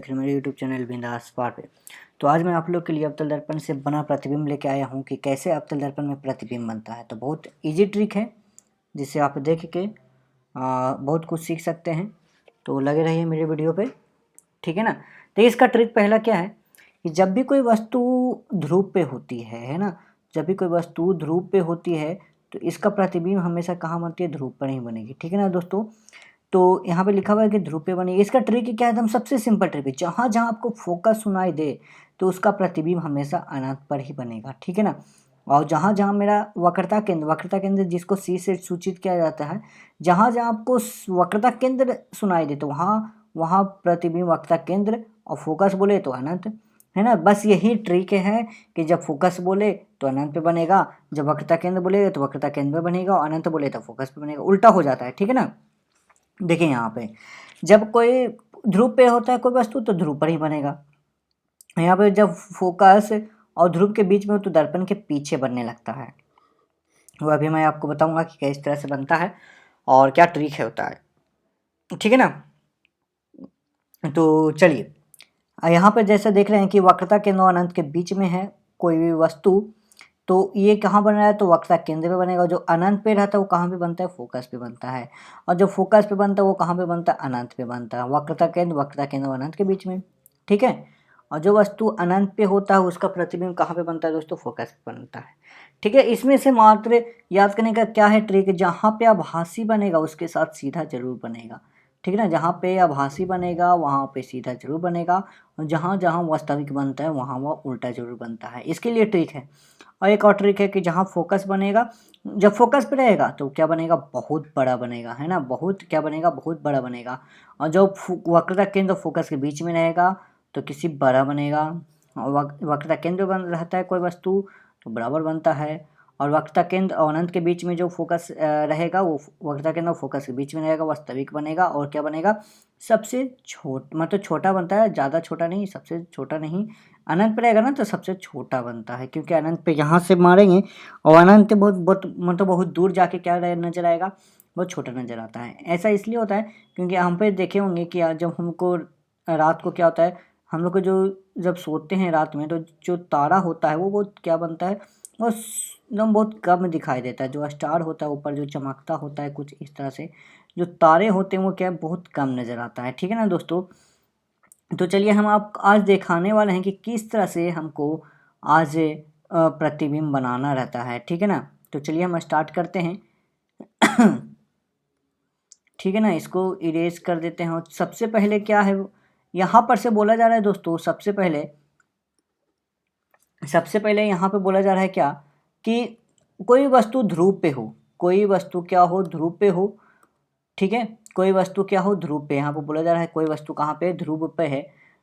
फिर मेरे YouTube channel बिंदास पार पे। तो आज मैं आप लोग के लिए अवतल दर्पण से बना प्रतिबिंब लेके आया हूँ कि कैसे अवतल दर्पण में प्रतिबिंब बनता है। तो बहुत इजी ट्रिक है जिसे आप देख के बहुत कुछ सीख सकते हैं। तो लगे रहिए मेरे वीडियो पे, ठीक है ना। तो इसका ट्रिक पहला क्या है कि जब भी कोई वस्तु ध्रुव पे होती है ना, जब भी कोई वस्तु ध्रुव पे होती है तो इसका प्रतिबिंब हमेशा कहाँ बनती है, ध्रुव पर ही बनेगी, ठीक है ना दोस्तों। तो यहाँ पे लिखा हुआ है कि ध्रुव पे बनेगी। इसका ट्रिक क्या है, एकदम सबसे सिंपल ट्रिक है। जहाँ जहाँ आपको फोकस सुनाई दे तो उसका प्रतिबिंब हमेशा अनंत पर ही बनेगा, ठीक है ना। और जहाँ जहाँ मेरा वक्रता केंद्र जिसको सी से सूचित किया जाता है, जहाँ जहाँ आपको वक्रता केंद्र सुनाई दे तो वहाँ वहाँ प्रतिबिंब वक्रता केंद्र, और फोकस बोले तो अनंत, है ना। बस यही ट्रिक है कि जब फोकस बोले तो अनंत पे बनेगा, जब वक्रता केंद्र बोले तो वक्रता केंद्र पे बनेगा, और अनंत बोले तो फोकस पे बनेगा। उल्टा हो जाता है, ठीक है ना। देखिए यहाँ पे जब कोई ध्रुव पे होता है कोई वस्तु तो ध्रुव पर ही बनेगा। यहाँ पे जब फोकस और ध्रुव के बीच में हो तो दर्पण के पीछे बनने लगता है। वो अभी मैं आपको बताऊंगा कि किस तरह से बनता है और क्या ट्रिक है होता है, ठीक है ना। तो चलिए यहाँ पे जैसे देख रहे हैं कि वक्रता केंद्र और अनंत के बीच में है कोई भी वस्तु, तो ये कहाँ बन रहा है, तो वक्रता केंद्र पे बनेगा। जो अनंत पे रहता है वो कहाँ पे बनता है, फोकस पे बनता है। और जो फोकस पे बनता है वो कहाँ पे बनता है, अनंत पे बनता है। वक्रता केंद्र और अनंत के बीच में, ठीक है। और जो वस्तु अनंत पे होता है उसका प्रतिबिंब कहाँ पे बनता है दोस्तों, फोकस पे बनता है, ठीक है। इसमें से मात्र याद करने का क्या है ट्रिक, जहाँ पे आभासी बनेगा उसके साथ सीधा जरूर बनेगा, ठीक है ना। जहाँ पे आभासी बनेगा वहाँ पे सीधा जरूर बनेगा, और जहाँ जहाँ वास्तविक बनता है वहाँ वह उल्टा जरूर बनता है। इसके लिए ट्रिक है। और एक और ट्रिक है कि जहाँ फोकस बनेगा, जब फोकस पे रहेगा तो क्या बनेगा, बहुत बड़ा बनेगा, है ना। बहुत क्या बनेगा, बहुत बड़ा बनेगा। और जो वक्रता केंद्र फोकस के बीच में रहेगा तो किसी बड़ा बनेगा। और वक्रता केंद्र बन रहता है कोई वस्तु तो बराबर बनता है। और वक्रता केंद्र और अनंत के बीच में जो फोकस रहेगा वो वक्रता केंद्र और फोकस के बीच में रहेगा, वास्तविक बनेगा। और क्या बनेगा, सबसे मतलब छोटा बनता है, ज़्यादा छोटा नहीं, सबसे छोटा नहीं। अनंत पे रहेगा ना तो सबसे छोटा बनता है, क्योंकि अनंत पे यहाँ से मारेंगे और अनंत बहुत बहुत मतलब बहुत दूर जाके क्या नजर आएगा, बहुत छोटा नजर आता है। ऐसा इसलिए होता है क्योंकि हम पे देखे होंगे कि जब हमको रात को क्या होता है, हम लोग को जो जब सोते हैं रात में तो जो तारा होता है वो बहुत क्या बनता है, वो एकदम बहुत कम दिखाई देता है। जो स्टार होता है ऊपर जो चमकता होता है कुछ इस तरह से, जो तारे होते हैं वो क्या बहुत कम नज़र आता है, ठीक है ना दोस्तों। तो चलिए हम आप आज दिखाने वाले हैं कि किस तरह से हमको आज प्रतिबिंब बनाना रहता है, ठीक है ना। तो चलिए हम स्टार्ट करते हैं। ठीक है ना, इसको इरेज कर देते हैं। और सबसे पहले क्या है, यहाँ पर से बोला जा रहा है दोस्तों, सबसे पहले यहाँ पे बोला जा रहा है क्या, कि कोई वस्तु ध्रुव पे हो, कोई वस्तु क्या हो, ध्रुव पे हो, ठीक है। कोई वस्तु क्या हो, ध्रुव पे। यहाँ पे बोला जा रहा है कोई वस्तु कहाँ पे, ध्रुव पे है,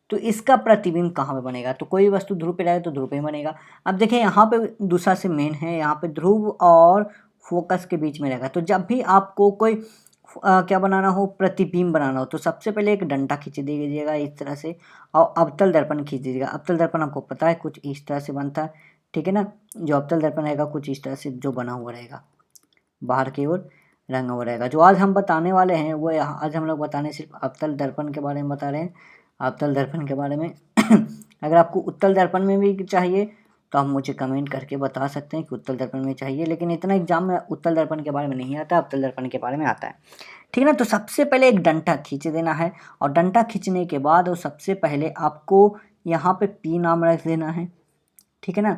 तो इसका प्रतिबिंब कहाँ पे बनेगा, तो कोई वस्तु ध्रुव पे रहेगा तो ध्रुव पे ही बनेगा। अब देखिए यहाँ पे दूसरा से मेन है, यहाँ पे ध्रुव और फोकस के बीच में रहेगा। तो जब भी आपको कोई क्या बनाना हो, प्रतिबिंब बनाना हो, तो सबसे पहले एक डंडा खींच दीजिएगा इस तरह से, और अवतल दर्पण खींच दीजिएगा। अवतल दर्पण आपको पता है कुछ इस तरह से बनता है, ठीक है ना। जो अवतल दर्पण रहेगा कुछ इस तरह से जो बना हुआ रहेगा, बाहर की ओर रंगा हुआ रहेगा। जो आज हम बताने वाले हैं वो आज हम लोग बताने सिर्फ अवतल दर्पण के बारे में बता रहे हैं, अवतल दर्पण के बारे में। अगर आपको उत्तल दर्पण में भी चाहिए तो आप मुझे कमेंट करके बता सकते हैं कि उत्तल दर्पण में चाहिए, लेकिन इतना एग्जाम में उत्तल दर्पण के बारे में नहीं आता, अवतल दर्पण के बारे में आता है, ठीक है ना। तो सबसे पहले एक डंडा खींच देना है, और डंडा खींचने के बाद सबसे पहले आपको यहाँ पे पी नाम रख देना है, ठीक है ना।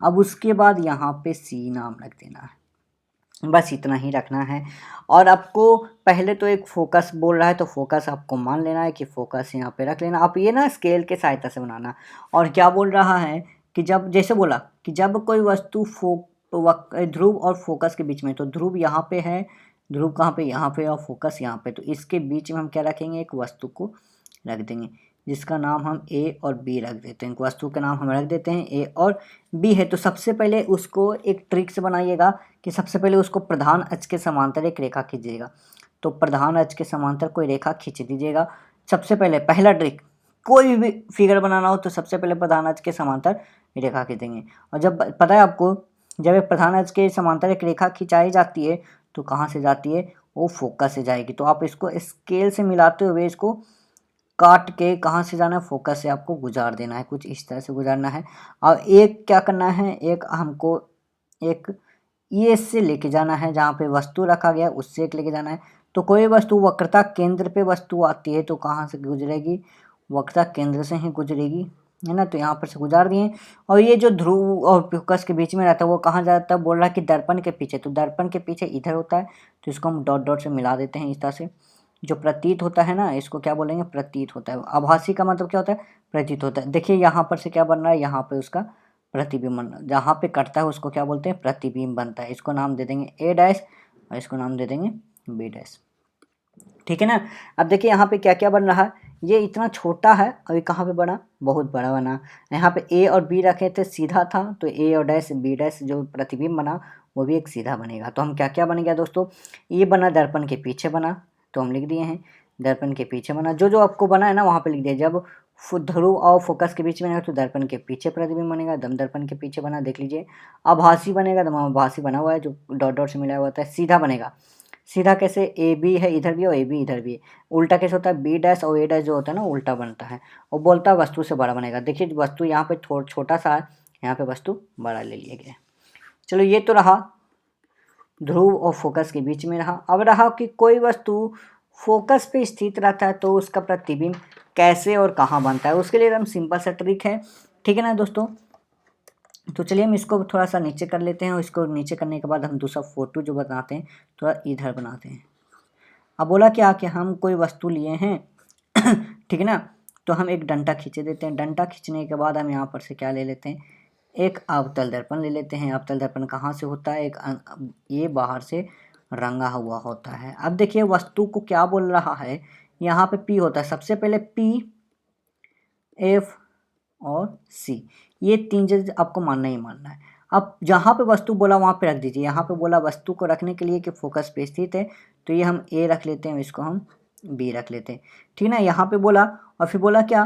अब उसके बाद यहाँ पे सी नाम रख देना है, बस इतना ही रखना है। और आपको पहले तो एक फोकस बोल रहा है तो फोकस आपको मान लेना है कि फोकस यहाँ पे रख लेना। आप ये ना स्केल के सहायता से बनाना। और क्या बोल रहा है कि जब जैसे बोला कि जब कोई वस्तु ध्रुव और फोकस के बीच में, तो ध्रुव यहाँ पे है, ध्रुव कहाँ पे, यहाँ पे, और फोकस यहाँ पे, तो इसके बीच में हम क्या रखेंगे, एक वस्तु को रख देंगे जिसका नाम हम ए और बी रख देते हैं। वस्तु का नाम हम रख देते हैं ए और बी है। तो सबसे पहले उसको एक ट्रिक से बनाइएगा कि सबसे पहले उसको प्रधान अक्ष के समांतर एक रेखा खींचिएगा। तो प्रधान अक्ष के समांतर कोई रेखा खींच दीजिएगा। सबसे पहले पहला ट्रिक, कोई भी फिगर बनाना हो तो सबसे पहले प्रधान अक्ष के समांतर रेखा खींचेंगे। और जब पता है आपको, जब एक प्रधान अक्ष के समांतर एक रेखा खिंचाई जाती है तो कहाँ से जाती है, वो फोकस से जाएगी। तो आप इसको स्केल से मिलाते हुए इसको काट के कहाँ से जाना है, फोकस से आपको गुजार देना है, कुछ इस तरह से गुजारना है। और एक क्या करना है, एक हमको एक ये से लेके जाना है, जहाँ पे वस्तु रखा गया उससे एक लेके जाना है। तो कोई वस्तु वक्रता केंद्र पे वस्तु आती है तो कहाँ से गुजरेगी, वक्रता केंद्र से ही गुजरेगी, है ना। तो यहाँ पर से गुजार दिए। और ये जो ध्रुव और फोकस के बीच में रहता है वो कहाँ जाता है, बोल रहा है कि दर्पण के पीछे। तो दर्पण के पीछे इधर होता है, तो इसको हम डॉट डॉट से मिला देते हैं इस तरह से। जो प्रतीत होता है ना, इसको क्या बोलेंगे, प्रतीत होता है। आभासी का मतलब क्या होता है, प्रतीत होता है। देखिए यहाँ पर से क्या बन रहा है, यहाँ पे उसका प्रतिबिंब बन रहा है, जहाँ पे कटता है उसको क्या बोलते हैं, प्रतिबिंब बनता है। इसको नाम दे देंगे ए डैश और इसको नाम दे देंगे बी डैश, ठीक है ना। अब देखिए यहाँ पे क्या क्या बन रहा है, ये इतना छोटा है और ये कहाँ पे बना, बहुत बड़ा बना। यहाँ पे ए और बी रखे थे, सीधा था, तो ए और डैश बी डैश जो प्रतिबिंब बना वो भी एक सीधा बनेगा। तो हम क्या क्या बन गया दोस्तों, ये बना दर्पण के पीछे बना, तो हम लिख दिए हैं दर्पण के पीछे बना। जो जो आपको बना है ना वहाँ पे लिख दिया। जब ध्रुव और फोकस के बीच में बनेगा तो दर्पण के पीछे प्रतिबिंब बनेगा, दम दर्पण के पीछे बना, देख लीजिए। आभासी बनेगा, दम आभासी बना हुआ है जो डॉट डॉट से मिला हुआ होता है। सीधा बनेगा, सीधा कैसे, ए बी है इधर भी और ए बी इधर भी है। उल्टा कैसे होता है, बी डैश और ए डैश जो होता है ना उल्टा बनता है। और बोलता है वस्तु से बड़ा बनेगा। देखिए वस्तु यहाँ पे छोटा सा है, यहाँ पे वस्तु बड़ा ले लिया गया। चलो ये तो रहा ध्रुव और फोकस के बीच में रहा। अब रहा कि कोई वस्तु फोकस पे स्थित रहता है तो उसका प्रतिबिंब कैसे और कहाँ बनता है। उसके लिए एकदम सिंपल सा ट्रिक है, ठीक है ना दोस्तों। तो चलिए हम इसको थोड़ा सा नीचे कर लेते हैं और इसको नीचे करने के बाद हम दूसरा फोटो जो बनाते हैं थोड़ा इधर बनाते हैं। अब बोला क्या कि हम कोई वस्तु लिए हैं ठीक है ना, तो हम एक डंडा खींचे देते हैं। डंडा खींचने के बाद हम यहाँ पर से क्या ले लेते हैं, एक अवतल दर्पण ले लेते हैं। अवतल दर्पण कहाँ से होता है, एक ये बाहर से रंगा हुआ होता है। अब देखिए वस्तु को क्या बोल रहा है, यहाँ पे पी होता है। सबसे पहले पी, एफ और सी, ये तीन चीज आपको मानना ही मानना है। अब जहाँ पे वस्तु बोला वहाँ पे रख दीजिए। यहाँ पे बोला वस्तु को रखने के लिए कि फोकस पे स्थित है, तो ये हम ए रख लेते हैं, इसको हम बी रख लेते हैं, ठीक ना। यहाँ पे बोला और फिर बोला क्या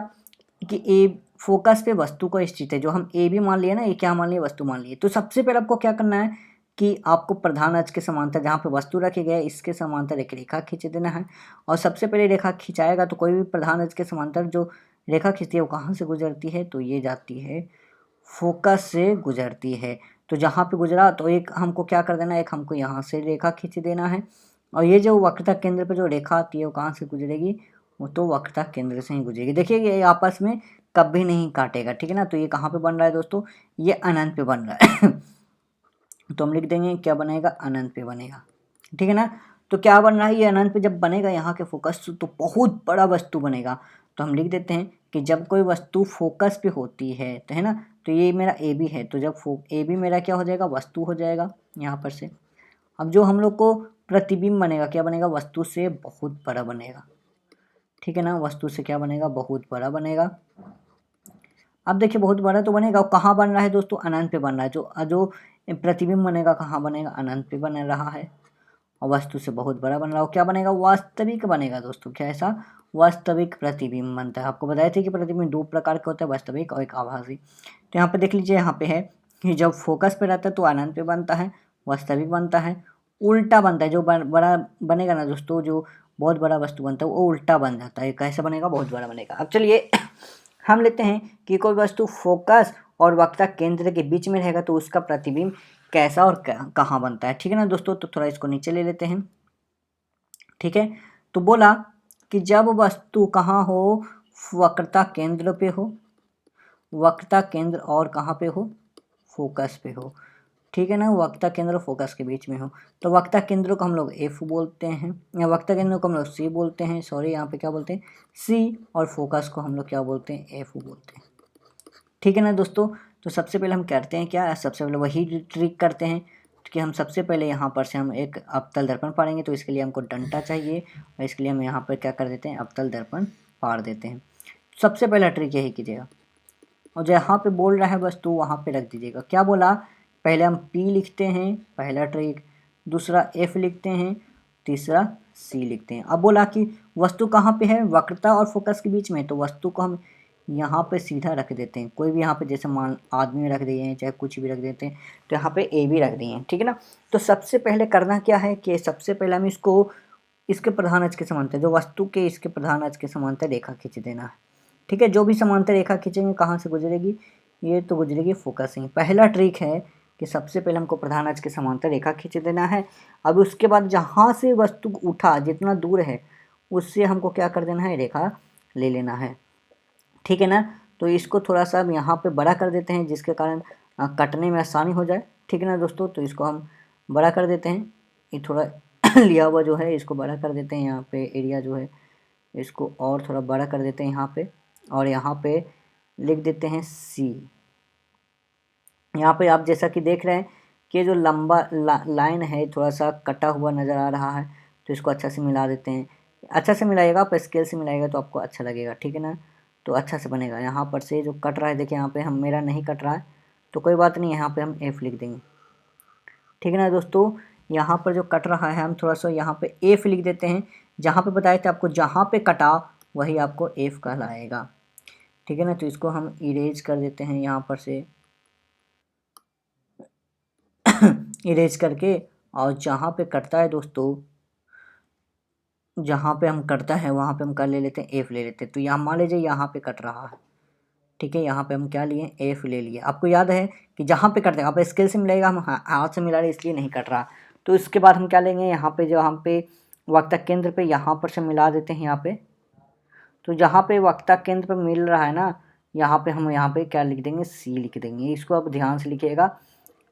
कि ए फोकस पे वस्तु को स्थित है, जो हम ए भी मान लिया ना, ये क्या मान लिया, वस्तु मान लिए। तो सबसे पहले आपको क्या करना है कि आपको प्रधान अक्ष के समांतर जहाँ पे वस्तु रखे गए इसके समांतर एक रेखा खींच देना है। और सबसे पहले रेखा खिंचाएगा तो कोई भी प्रधान अक्ष के समांतर जो रेखा खींचती है वो कहाँ से गुजरती है, तो ये जाती है फोकस से गुजरती है। तो जहाँ पे गुजरा तो एक हमको क्या कर देना है, एक हमको यहाँ से रेखा खींच देना है। और ये जो वक्रता केंद्र पे जो रेखा आती है वो कहाँ से गुजरेगी, वो तो वक्रता केंद्र से ही गुजरेगी। देखिए ये आपस में कभी नहीं काटेगा, ठीक है ना। तो ये कहाँ पे बन रहा है दोस्तों, ये अनंत पे बन रहा है तो हम लिख देंगे क्या बनेगा, अनंत पे बनेगा, ठीक है ना। तो क्या बन रहा है, ये अनंत पे जब बनेगा यहाँ के फोकस तो बहुत बड़ा वस्तु बनेगा। तो हम लिख देते हैं कि जब कोई वस्तु फोकस पे होती है तो, है ना, तो ये मेरा ए बी है, तो जब ए बी मेरा क्या हो जाएगा, वस्तु हो जाएगा यहाँ पर से। अब जो हम लोग को प्रतिबिंब बनेगा क्या बनेगा, वस्तु से बहुत बड़ा बनेगा, ठीक है ना। वस्तु से क्या बनेगा, बहुत बड़ा बनेगा। अब देखिए बहुत बड़ा तो बनेगा, और कहाँ बन रहा है दोस्तों, अनंत पे बन रहा है। जो जो प्रतिबिंब बनेगा कहाँ बनेगा, अनंत पे बन रहा है और वस्तु से बहुत बड़ा बन रहा है। क्या बनेगा, वास्तविक बनेगा दोस्तों। क्या ऐसा, वास्तविक प्रतिबिंब बनता है। आपको बताए थे कि प्रतिबिंब दो प्रकार के होते हैं, वास्तविक और एक आभासी। तो यहाँ पे देख लीजिए, यहाँ पे है कि जब फोकस पे रहता है तो अनंत पे बनता है, वास्तविक बनता है। उल्टा बनता है, जो बड़ा बनेगा ना दोस्तों, जो बहुत बड़ा वस्तु बनता है वो उल्टा बन जाता है। कैसे बनेगा, बहुत बड़ा बनेगा। अब चलिए हम लेते हैं कि कोई वस्तु फोकस और वक्रता केंद्र के बीच में रहेगा तो उसका प्रतिबिंब कैसा और कहाँ बनता है, ठीक है ना दोस्तों। तो थोड़ा इसको नीचे ले लेते हैं, ठीक है। तो बोला कि जब वस्तु कहाँ हो, वक्रता केंद्र पे हो, वक्रता केंद्र और कहाँ पे हो, फोकस पे हो, ठीक है ना। वक्रता केंद्र और फोकस के बीच में हो तो वक्रता केंद्र को हम लोग एफ बोलते हैं, या वक्रता केंद्र को हम लोग सी बोलते हैं, सॉरी यहाँ पे क्या बोलते हैं, सी। और फोकस को हम लोग क्या बोलते हैं, एफ बोलते हैं, ठीक है ना दोस्तों। तो सबसे पहले हम करते हैं क्या, सबसे पहले वही ट्रिक करते हैं कि हम सबसे पहले यहाँ पर से हम एक अवतल दर्पण पाड़ेंगे। तो इसके लिए हमको डंडा चाहिए और इसके लिए हम यहाँ पर क्या कर देते हैं, अवतल दर्पण पाड़ देते हैं। सबसे पहला ट्रिक यही कीजिएगा, और जहाँ पे बोल रहा है वस्तु वहाँ पे रख दीजिएगा। क्या बोला, पहले हम P लिखते हैं, पहला ट्रिक। दूसरा F लिखते हैं, तीसरा C लिखते हैं। अब बोला कि वस्तु कहाँ पे है, वक्रता और फोकस के बीच में, तो वस्तु को हम यहाँ पे सीधा रख देते हैं। कोई भी यहाँ पे जैसे मान आदमी रख दिए हैं, चाहे कुछ भी रख देते हैं, तो यहाँ पे A भी रख दिए हैं, ठीक है ना। तो सबसे पहले करना क्या है कि सबसे पहले हम इसको इसके प्रधान अक्ष के समांतर, जो वस्तु के इसके प्रधान अक्ष के समांतर रेखा खींच देना है। ठीक है, जो भी समांतर रेखा खींचेंगे कहाँ से गुजरेगी, ये तो गुजरेगी फोकस से। पहला ट्रिक है कि सबसे पहले हमको प्रधान अक्ष के समांतर रेखा खींच देना है। अब उसके बाद जहाँ से वस्तु उठा जितना दूर है उससे हमको क्या कर देना है, रेखा ले लेना है। ठीक है ना, तो इसको थोड़ा सा हम यहाँ पे बड़ा कर देते हैं जिसके कारण कटने में आसानी हो जाए। ठीक है ना दोस्तों, तो इसको हम बड़ा कर देते हैं। ये थोड़ा लिया हुआ जो है इसको बड़ा कर देते हैं, यहाँ पे एरिया जो है इसको और थोड़ा बड़ा कर देते हैं यहाँ पे, और यहाँ पे लिख देते हैं सी। यहाँ पे आप जैसा कि देख रहे हैं कि जो लंबा लाइन है थोड़ा सा कटा हुआ नज़र आ रहा है, तो इसको अच्छा से मिला देते हैं। अच्छा से मिलाइएगा आप, स्केल से मिलाइएगा तो आपको अच्छा लगेगा। ठीक है ना, तो अच्छा से बनेगा। यहाँ पर से जो कट रहा है देखिए, यहाँ पे हम मेरा नहीं कट रहा है तो कोई बात नहीं, यहाँ पे हम एफ लिख देंगे। ठीक है ना दोस्तों, यहाँ पर जो कट रहा है हम थोड़ा सा यहाँ पे एफ लिख देते हैं। जहाँ पे बताए थे आपको, जहाँ पे कटा वही आपको एफ कहलाएगा। ठीक है ना, तो इसको हम इरेज कर देते हैं यहाँ पर से इरेज करके, और जहाँ पे कटता है दोस्तों, जहाँ पे हम कटता है वहाँ पे हम कर ले लेते हैं एफ ले लेते हैं। तो यहाँ मान लीजिए यहाँ पे कट रहा है, ठीक है, यहाँ पे हम क्या लिए, एफ ले लिए। आपको याद है कि जहाँ पे कटते हैं आप स्केल से मिलाएगा, हम हाथ से मिला रहे इसलिए नहीं कट रहा। तो इसके बाद हम क्या लेंगे, यहाँ पे जो हम पे वक्ता केंद्र पे यहाँ पर से मिला देते हैं यहाँ पे। तो जहाँ पे वक्ता केंद्र पे मिल रहा है ना, यहाँ पे हम यहाँ पे क्या लिख देंगे, सी लिख देंगे। इसको आप ध्यान से लिखिएगा।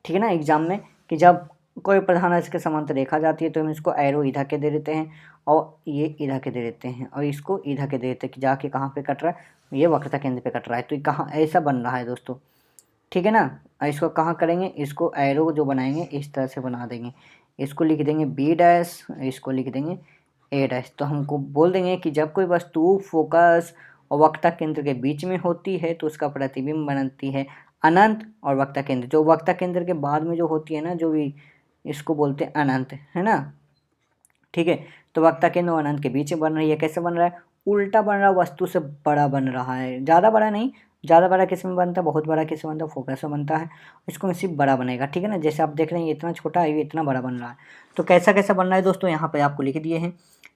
ठीक है ना, एग्जाम में कि जब कोई प्रधान अक्ष के समांतर रेखा जाती है तो हम इसको एरो इधर के दे देते हैं और ये इधर के दे देते हैं, और इसको इधर के दे देते हैं कि जाके कहाँ पे कट रहा है, ये वक्रता केंद्र पे कट रहा है। तो ये कहाँ ऐसा बन रहा है दोस्तों। ठीक है ना, इसको कहाँ करेंगे, इसको एरो जो बनाएंगे इस तरह से बना देंगे। इसको लिख देंगे बी डैश, इसको लिख देंगे ए डैश। तो हमको बोल देंगे कि जब कोई वस्तु फोकस और वक्ता केंद्र के बीच में होती है तो उसका प्रतिबिंब बनती है अनंत, और वक्ता केंद्र, जो वक्ता केंद्र के बाद में जो होती है ना, जो भी इसको बोलते हैं अनंत, है ना। ठीक है, तो वक्ता केंद्र और अनंत के बीच में बन रही है। कैसे बन रहा है, उल्टा बन रहा है, वस्तु से बड़ा बन रहा है। ज़्यादा बड़ा नहीं, ज़्यादा बड़ा किस में बनता है, बहुत बड़ा किस में बनता है, फोकस में बनता है। इसको सिर्फ बड़ा बनेगा। ठीक है ना, जैसे आप देख रहे हैं ये इतना छोटा है, ये इतना बड़ा बन रहा है। तो कैसा कैसा बन रहा है दोस्तों, यहाँ पे आपको लिख दिए हैं।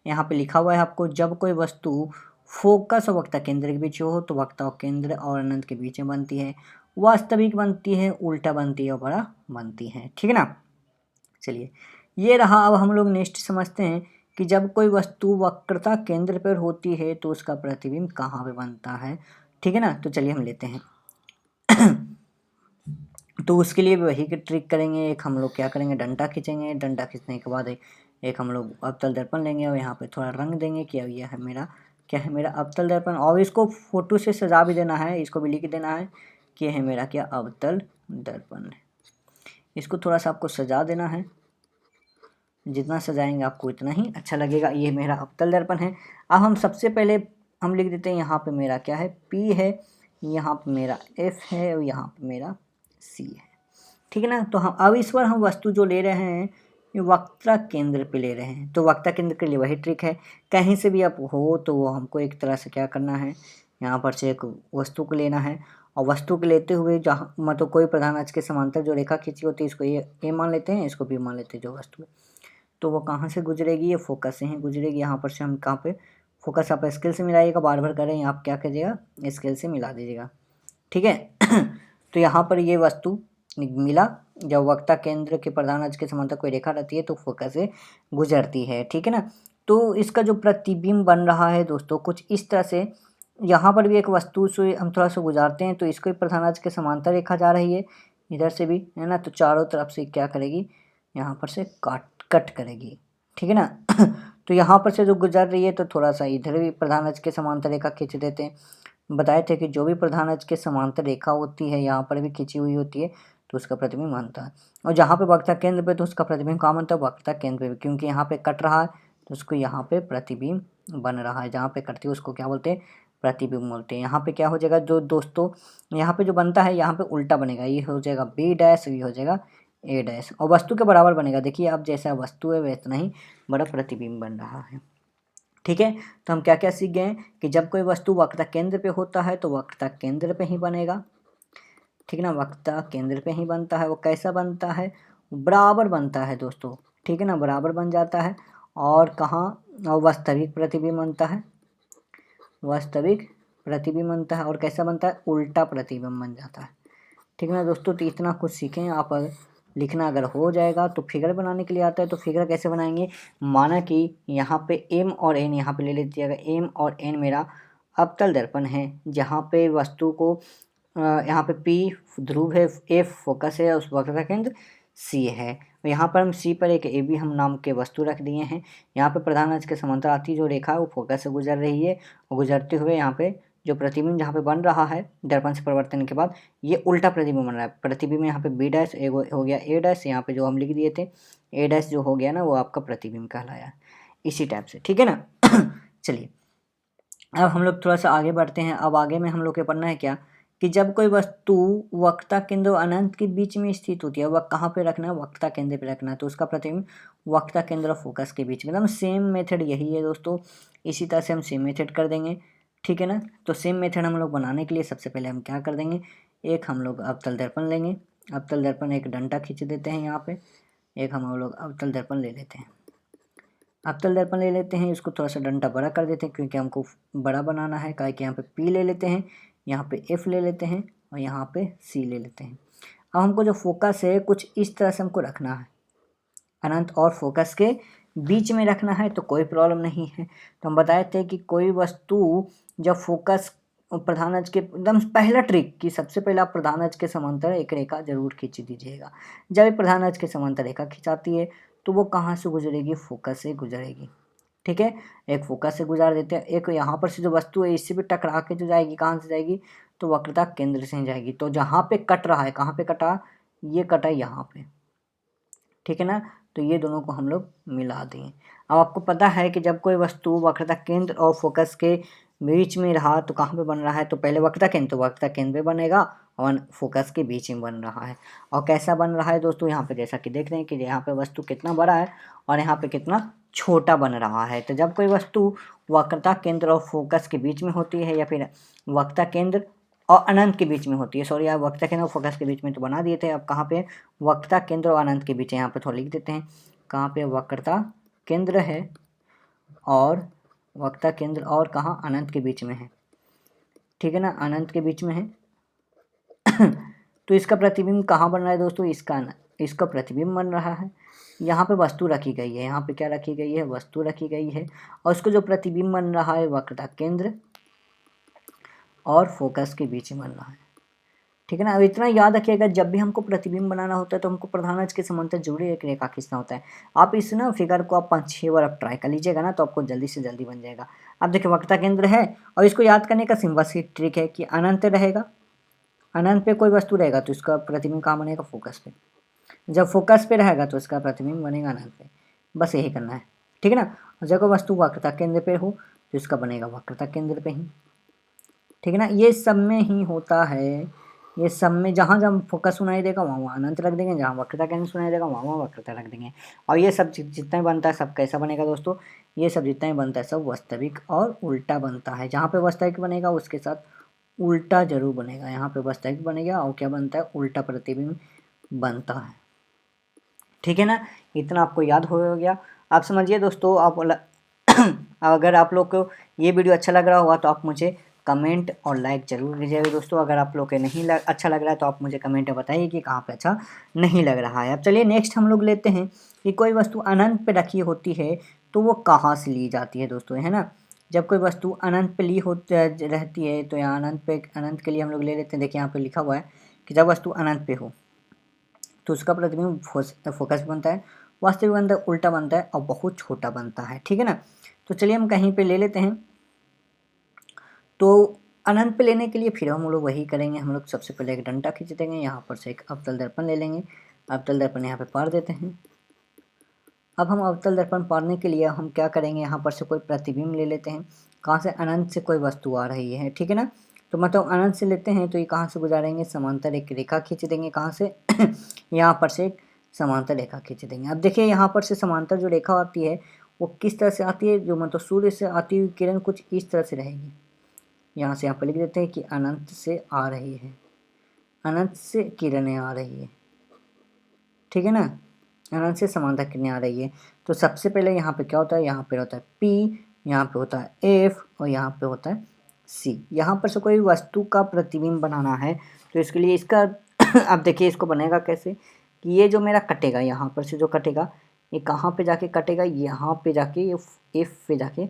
यहाँ पे लिखा हुआ है आपको, जब कोई वस्तु फोकस और वक्ता केंद्र के बीच हो तो वक्ता और केंद्र और अनंत के बीच में बनती है, वास्तविक बनती है, उल्टा बनती है और बड़ा बनती है। ठीक है ना, चलिए ये रहा। अब हम लोग नेक्स्ट समझते हैं कि जब कोई वस्तु वक्रता केंद्र पर होती है तो उसका प्रतिबिंब कहाँ पे बनता है। ठीक है ना, तो चलिए हम लेते हैं। तो उसके लिए वही की ट्रिक करेंगे। एक हम लोग क्या करेंगे, डंडा खींचेंगे। डंडा खींचने के बाद एक हम लोग अवतल दर्पण लेंगे और यहाँ पे थोड़ा रंग देंगे कि अब यह है मेरा क्या है, मेरा अवतल दर्पण। और इसको फोटो से सजा भी देना है, इसको भी लिख देना है कि है मेरा क्या, अवतल दर्पण। इसको थोड़ा सा आपको सजा देना है, जितना सजाएंगे आपको इतना ही अच्छा लगेगा। ये मेरा अवतल दर्पण है। अब हम सबसे पहले हम लिख देते हैं यहाँ पे मेरा क्या है, पी है, यहाँ पे मेरा एफ है और यहाँ पे मेरा सी है। ठीक है ना, तो हम अब इस बार हम वस्तु जो ले रहे हैं ये वक्ता केंद्र पे ले रहे हैं। तो वक्ता केंद्र के लिए वही ट्रिक है, कहीं से भी आप हो तो वो हमको एक तरह से क्या करना है, यहाँ पर से एक वस्तु को लेना है, और वस्तु को लेते हुए जहाँ मतलब कोई प्रधान अक्ष के समांतर जो रेखा खींची होती है इसको ए मान लेते हैं, इसको बी मान लेते हैं जो वस्तु है। तो वो कहाँ से गुजरेगी, ये फोकस से ही गुजरेगी। यहाँ पर से हम कहाँ पे, फोकस आप स्केल से मिलाइएगा, बार बार करें आप क्या कीजिएगा, स्केल से मिला दीजिएगा। ठीक है। तो यहाँ पर ये वस्तु मिला, जब वक्ता केंद्र के प्रधान अक्ष के समांतर कोई रेखा रहती है तो फोकस से गुजरती है। ठीक है ना, तो इसका जो प्रतिबिंब बन रहा है दोस्तों कुछ इस तरह से, यहाँ पर भी एक वस्तु से हम थोड़ा सा गुजारते हैं तो इसको प्रधान अक्ष के समांतर रेखा जा रही है, इधर से भी है ना, तो चारों तरफ से क्या करेगी, यहाँ पर से कट करेगी। ठीक है ना। तो यहाँ पर से जो गुजर रही है तो थोड़ा सा इधर भी प्रधान अक्ष के समांतर रेखा खींच देते हैं। बताए थे कि जो भी प्रधान अक्ष के समांतर रेखा होती है यहाँ पर भी खींची हुई होती है तो उसका प्रतिबिंब बनता है। और जहाँ पे वक्ता केंद्र पे तो उसका प्रतिबिंब कहाँ बनता है, वक्ता केंद्र पे, क्योंकि यहाँ पे कट रहा है तो उसको यहाँ पे प्रतिबिंब बन रहा है। जहाँ पे कटती है उसको क्या बोलते हैं, प्रतिबिंब बोलते हैं। यहाँ पे क्या हो जाएगा जो दोस्तों, यहाँ पे जो बनता है यहाँ पे उल्टा बनेगा, ये हो जाएगा बी डैश, ये हो जाएगा ए डैश, और वस्तु के बराबर बनेगा। देखिए अब जैसा वस्तु है वैसा ही बड़ा प्रतिबिंब बन रहा है। ठीक है, तो हम क्या क्या सीख गए कि जब कोई वस्तु वक्ता केंद्र पे होता है तो वक्ता केंद्र पे ही बनेगा। ठीक है ना, वक्ता केंद्र पे ही बनता है। वो कैसा बनता है, बराबर बनता है दोस्तों। ठीक है ना, बराबर बन जाता है। और कहाँ, और वास्तविक प्रतिबिंब बनता है, वास्तविक प्रतिबिंब बनता है, और कैसा बनता है, उल्टा प्रतिबिंब बन जाता है। ठीक है ना दोस्तों, तो इतना कुछ सीखें आप। लिखना अगर हो जाएगा तो फिगर बनाने के लिए आता है, तो फिगर कैसे बनाएंगे, माना कि यहाँ पे एम और एन यहाँ पे ले लीजिएगा। एम और एन मेरा अवतल दर्पण है, जहाँ पे वस्तु को यहाँ पे पी ध्रुव है, एफ फोकस है, उस वक्र का केंद्र सी है। यहाँ पर हम सी पर एक ए बी हम नाम के वस्तु रख दिए हैं। यहाँ पे प्रधान अक्ष के समांतर आती जो रेखा है वो फोकस से गुजर रही है, और गुजरते हुए यहाँ पे जो प्रतिबिंब जहाँ पे बन रहा है दर्पण से परिवर्तन के बाद, ये उल्टा प्रतिबिंब बन रहा है। प्रतिबिंब यहाँ पे बी डैश हो गया ए डैश, यहाँ पे जो हम लिख दिए थे ए डैश जो हो गया ना, वो आपका प्रतिबिंब कहलाया, इसी टाइप से। ठीक है ना। चलिए अब हम लोग थोड़ा सा आगे बढ़ते हैं। अब आगे में हम लोग को पढ़ना है क्या, कि जब कोई वस्तु वक्रता केंद्र और अनंत के बीच में स्थित होती है, वह कहाँ पे रखना है, वक्रता केंद्र पे रखना है, तो उसका प्रतिबिंब वक्रता केंद्र और फोकस के बीच में। एकदम सेम मेथड यही है दोस्तों, इसी तरह से हम सेम मेथड कर देंगे। ठीक है ना, तो सेम मेथड हम लोग बनाने के लिए सबसे पहले हम क्या कर देंगे, एक हम लोग अवतल दर्पण लेंगे। अवतल दर्पण एक डंडा खींच देते हैं यहाँ पे, एक हम लोग अवतल दर्पण ले लेते हैं। अवतल दर्पण ले लेते हैं, इसको थोड़ा सा डंडा बड़ा कर देते हैं क्योंकि हमको बड़ा बनाना है। क्या कि यहाँ पे पी ले लेते हैं, यहाँ पे एफ ले लेते हैं, और यहाँ पे सी ले लेते हैं। अब हमको जो फोकस है कुछ इस तरह से हमको रखना है, अनंत और फोकस के बीच में रखना है, तो कोई प्रॉब्लम नहीं है। तो हम बताए थे कि कोई वस्तु जब फोकस प्रधान अक्ष के एकदम पहला ट्रिक कि सबसे पहले आप प्रधान अक्ष के समांतर एक रेखा जरूर खींच दीजिएगा। जब प्रधान अक्ष के समांतर रेखा खिंचाती है तो वो कहाँ से गुजरेगी, फोकस से गुजरेगी। ठीक है, एक फोकस से गुजार देते हैं, एक यहाँ पर से जो वस्तु है इससे भी टकरा के जो जाएगी, कहाँ से जाएगी, तो वक्रता केंद्र से जाएगी। तो जहाँ पे कट रहा है, कहाँ पे कटा, ये कटा यहाँ पे। ठीक है ना, तो ये दोनों को हम लोग मिला दें। अब आपको पता है कि जब कोई वस्तु वक्रता केंद्र और फोकस के बीच में रहा तो कहाँ पे बन रहा है, तो पहले वक्रता केंद्र, तो वक्रता केंद्र पे बनेगा और फोकस के बीच में बन रहा है। और कैसा बन रहा है दोस्तों, यहाँ पे जैसा कि देख रहे हैं कि यहाँ पे वस्तु कितना बड़ा है और यहाँ पे कितना छोटा बन रहा है। तो जब कोई वस्तु वक्रता केंद्र और फोकस के बीच में होती है, या फिर वक्रता केंद्र और अनंत के बीच में होती है, सॉरी आप वक्रता केंद्र और फोकस के बीच में तो बना दिए थे, अब कहाँ पे, वक्रता केंद्र और अनंत के बीच है। यहाँ पे थोड़ा लिख देते हैं कहाँ पे वक्रता केंद्र है और वक्रता केंद्र और कहाँ, अनंत के बीच में है। ठीक है ना, अनंत के बीच में है। तो इसका प्रतिबिंब कहाँ बन रहा है दोस्तों, इसका प्रतिबिंब बन रहा है, यहाँ पे वस्तु रखी गई है, यहाँ पे क्या रखी गई है, वस्तु रखी गई है, और उसको जो प्रतिबिंब बन रहा है वक्रता केंद्र और फोकस के बीच में बन रहा है। ठीक है ना, अब इतना याद रखिएगा, जब भी हमको प्रतिबिंब बनाना होता है तो हमको प्रधान अक्ष के समांतर जरूर एक रेखा खींचना होता है। आप इस ना फिगर को आप 5-6 बार आप ट्राई कर लीजिएगा ना, तो आपको जल्दी से जल्दी बन जाएगा। अब देखिए वक्रता केंद्र है, और इसको याद करने का सिंपल सी ट्रिक है कि अनंत रहेगा, अनंत पे कोई वस्तु रहेगा तो इसका प्रतिबिंब कहाँ बनेगा, फोकस पे। जब फोकस पे रहेगा तो इसका प्रतिबिंब बनेगा अनंत पे। बस यही करना है। ठीक है ना, और जब वस्तु वक्रता केंद्र पे हो तो इसका बनेगा वक्रता केंद्र पे ही। ठीक है ना, ये सब में ही होता है, ये सब में जहाँ जहाँ फोकस सुनाई देगा वहाँ वहाँ अनंत रख देंगे, जहाँ वक्रता केंद्र सुनाई देगा वहाँ वहाँ वक्रता रख देंगे। और ये सब जितना ही बनता है सब कैसा बनेगा दोस्तों, ये सब जितना ही बनता है सब वास्तविक और उल्टा बनता है। जहाँ पे वास्तविक बनेगा उसके साथ उल्टा जरूर बनेगा, यहाँ पे वास्तविक बनेगा और क्या बनता है, उल्टा प्रतिबिंब बनता है। ठीक है ना, इतना आपको याद हो गया। आप समझिए दोस्तों, आप अगर आप लोग को ये वीडियो अच्छा लग रहा होगा तो आप मुझे कमेंट और लाइक जरूर कीजिएगा दोस्तों। अगर आप लोग के नहीं अच्छा लग रहा है तो आप मुझे कमेंट में बताइए कि कहाँ पे अच्छा नहीं लग रहा है। अब चलिए नेक्स्ट हम लोग लेते हैं कि कोई वस्तु अनंत पे रखी होती है तो वो कहाँ से ली जाती है दोस्तों, है ना। जब कोई वस्तु अनंत पे ली रहती है तो यहाँ अनंत के लिए हम लोग ले लेते हैं। देखिए यहाँ पे लिखा हुआ है कि जब वस्तु अनंत पे हो तो उसका प्रतिबिंब फोकस बनता है, वास्तविक बनता है, उल्टा बनता है और बहुत छोटा बनता है। ठीक है ना, तो चलिए हम कहीं पे ले लेते हैं। तो अनंत पे लेने के लिए फिर हम लोग वही करेंगे, हम लोग सबसे पहले एक डंडा खींच देंगे, यहाँ पर से एक अवतल दर्पण ले लेंगे, अवतल दर्पण यहाँ पे पार देते हैं। अब हम अवतल दर्पण पारने के लिए हम क्या करेंगे, यहाँ पर से कोई प्रतिबिंब ले लेते हैं, कहाँ से, अनंत से कोई वस्तु आ रही है। ठीक है ना, तो मतलब अनंत से लेते हैं तो ये कहाँ से गुजारेंगे, समांतर एक रेखा खींच देंगे, कहाँ से यहाँ पर से एक समांतर रेखा खींच देंगे। अब देखिए यहाँ पर से समांतर जो रेखा आती है वो किस तरह से आती है, जो मतलब सूर्य से आती हुई किरण कुछ इस तरह से रहेगी। यहाँ से यहाँ पर लिख देते हैं कि अनंत से आ रही है, अनंत से किरणें आ रही है। ठीक है ना, अनंत से समानता कितनी आ रही है। तो सबसे पहले यहाँ पे क्या होता है, यहाँ पे होता है P, यहाँ पे होता है F और यहाँ पे होता है C। यहाँ पर से कोई वस्तु का प्रतिबिंब बनाना है तो इसके लिए इसका अब देखिए इसको बनेगा कैसे कि ये जो मेरा कटेगा, यहाँ पर से जो कटेगा ये कहाँ पे जाके कटेगा, यहाँ पे जाके ये F पे जाके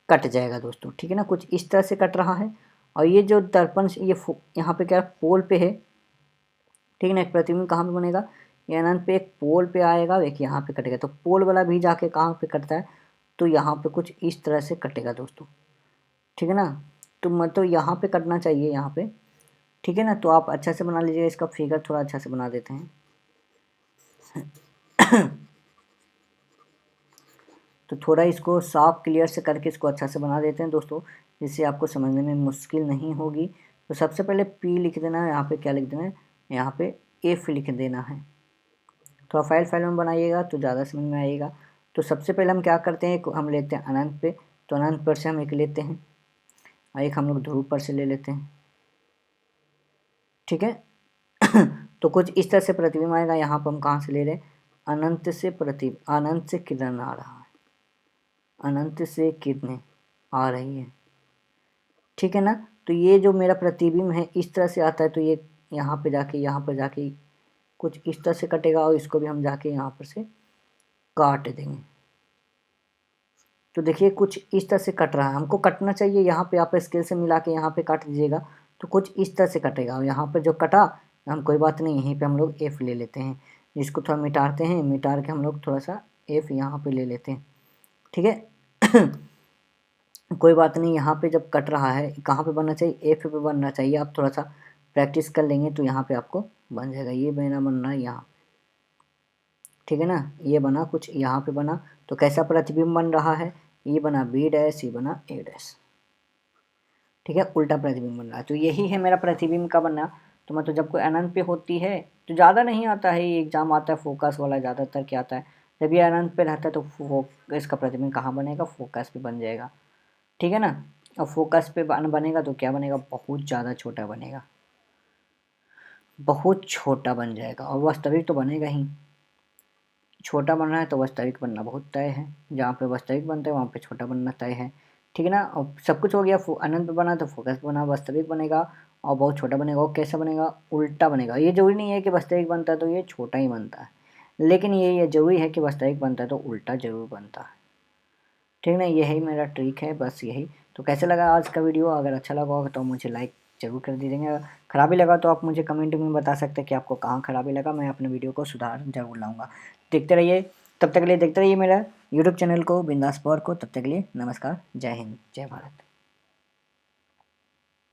कट जाएगा दोस्तों, ठीक है ना। कुछ इस तरह से कट रहा है और ये जो दर्पण से ये यहाँ पे क्या पोल पे है, ठीक है ना। एक प्रतिबिंब कहाँ पे बनेगा, ये अनंत पे एक पोल पे आएगा, एक यहाँ पे कटेगा। तो पोल वाला भी जाके कहाँ पे कटता है, तो यहाँ पे कुछ इस तरह से कटेगा दोस्तों, ठीक है ना। तो मतलब यहाँ पे कटना चाहिए यहाँ पे, ठीक है ना। तो आप अच्छा से बना लीजिएगा, इसका फिगर थोड़ा अच्छा से बना देते हैं। तो थोड़ा इसको साफ क्लियर से करके इसको अच्छा से बना देते हैं दोस्तों, जिससे आपको समझने में मुश्किल नहीं होगी। तो सबसे पहले P लिख देना है, यहाँ पे क्या लिख देना है, यहाँ पे F लिख देना है। थोड़ा फाइल में बनाइएगा तो ज़्यादा समझ में आएगा। तो सबसे पहले हम क्या करते हैं, हम लेते हैं अनंत पे, तो अनंत पर से हम एक लेते हैं और एक हम लोग ध्रुव पर से ले लेते हैं, ठीक है। तो कुछ इस तरह से प्रतिबिंब आएगा। यहाँ पर हम कहाँ से ले रहे हैं, अनंत से अनंत से किरण आ रहा है, अनंत से किरणें आ रही है, ठीक है ना। तो ये जो मेरा प्रतिबिंब है इस तरह से आता है, तो ये यहाँ पे जाके कुछ इस तरह से कटेगा और इसको भी हम जाके यहाँ पर से काट देंगे। तो देखिए कुछ इस तरह से कट रहा है, हमको कटना चाहिए यहाँ पे, आप स्केल से मिला के यहाँ पे काट दीजिएगा तो कुछ इस तरह से कटेगा। और यहाँ पर जो कटा हम कोई बात नहीं, यहीं पे हम लोग F ले लेते हैं, जिसको थोड़ा मिटाते हैं, मिटार के हम लोग थोड़ा सा F यहाँ पे ले लेते हैं, ठीक है। कोई बात नहीं, यहाँ पे जब कट रहा है कहाँ पे बनना चाहिए, F पे बनना चाहिए। आप थोड़ा सा प्रैक्टिस कर लेंगे तो यहाँ पे आपको बन जाएगा। ये बना बनना है यहाँ, ठीक है ना। ये बना कुछ यहाँ पे बना, तो कैसा प्रतिबिंब बन रहा है, ये बना B डैश, ये बना A डैश, ठीक है। उल्टा प्रतिबिंब बन रहा है। तो यही है मेरा प्रतिबिंब का बनना। तो मतलब जब कोई अनंत पे होती है तो ज़्यादा नहीं आता है, ये एग्जाम आता है फोकस वाला ज़्यादातर क्या आता है, जब ये अनंत पे रहता है तो इसका प्रतिबिंब कहाँ बनेगा, फोकस पे बन जाएगा, ठीक है ना। और फोकस पे बनेगा तो क्या बनेगा, बहुत ज़्यादा छोटा बनेगा, बहुत छोटा बन जाएगा। और वास्तविक तो बनेगा ही, छोटा बनना है तो वास्तविक बनना बहुत तय है। जहाँ पे वास्तविक बनता है वहाँ पे छोटा बनना तय है, ठीक है ना। और सब कुछ हो गया, अनंत बना तो फोकस बना, वास्तविक बनेगा और बहुत छोटा बनेगा। और कैसा बनेगा, उल्टा बनेगा। ये जरूरी नहीं है कि वास्तविक बनता है तो ये छोटा ही बनता है, लेकिन ये जरूरी है कि वास्तविक बनता है तो उल्टा जरूर बनता है, ठीक है ना। यही मेरा ट्रिक है, बस यही। तो कैसे लगा आज का वीडियो, अगर अच्छा लगा होगा तो मुझे लाइक जरूर कर दीजिएगा। अगर खराबी लगा तो आप मुझे कमेंट में बता सकते हैं कि आपको कहाँ खराबी लगा, मैं अपने वीडियो को सुधार जरूर लाऊंगा। देखते रहिए, तब तक के लिए देखते रहिए मेरा यूट्यूब चैनल को, बिंदास पावर को। तब तक के लिए नमस्कार, जय हिंद, जय भारत।